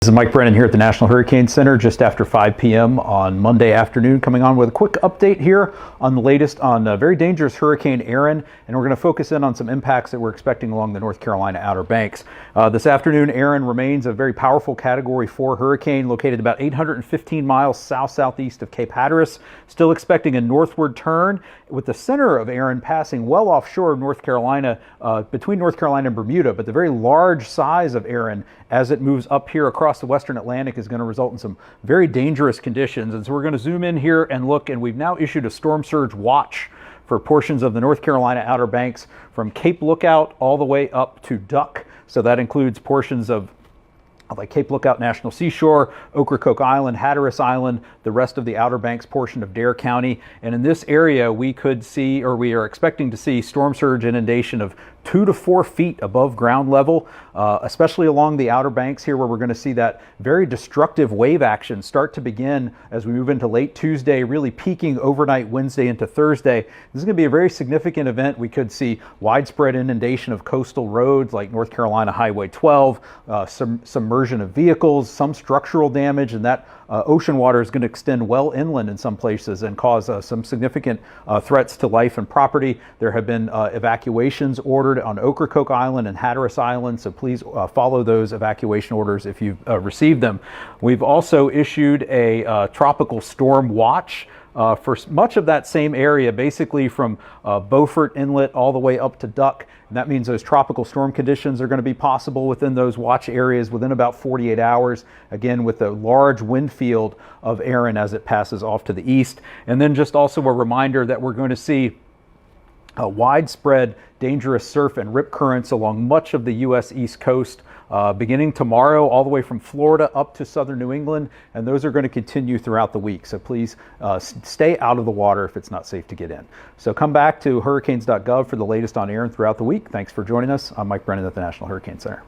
This is Mike Brennan here at the National Hurricane Center just after 5 p.m. on Monday afternoon, coming on with a quick update here on the latest on very dangerous Hurricane Erin, and we're going to focus in on some impacts that we're expecting along the North Carolina Outer Banks. This afternoon, Erin remains a very powerful Category 4 hurricane located about 815 miles south-southeast of Cape Hatteras, still expecting a northward turn, with the center of Erin passing well offshore of North Carolina, between North Carolina and Bermuda, but the very large size of Erin as it moves up here across the western Atlantic is going to result in some very dangerous conditions. And so we're going to zoom in here and look, and we've now issued a storm surge watch for portions of the North Carolina Outer Banks from Cape Lookout all the way up to Duck. So that includes portions of like Cape Lookout National Seashore, Ocracoke Island, Hatteras Island, the rest of the Outer Banks portion of Dare County. And in this area, we could see, or we are expecting to see, storm surge inundation of 2 to 4 feet above ground level, especially along the Outer Banks here, where we're going to see that very destructive wave action start to begin as we move into late Tuesday, really peaking overnight Wednesday into Thursday. This is going to be a very significant event. We could see widespread inundation of coastal roads like North Carolina Highway 12, submersion of vehicles, some structural damage, and that ocean water is going to extend well inland in some places and cause some significant threats to life and property. There have been evacuations ordered on Ocracoke Island and Hatteras Island, so please follow those evacuation orders if you've received them. We've also issued a tropical storm watch for much of that same area, basically from Beaufort Inlet all the way up to Duck. And that means those tropical storm conditions are going to be possible within those watch areas within about 48 hours, again with the large wind field of Erin as it passes off to the east. And then just also a reminder that we're going to see widespread dangerous surf and rip currents along much of the U.S. East Coast beginning tomorrow all the way from Florida up to southern New England, and those are going to continue throughout the week. So please stay out of the water if it's not safe to get in. So come back to hurricanes.gov for the latest on Erin throughout the week. Thanks for joining us. I'm Mike Brennan at the National Hurricane Center.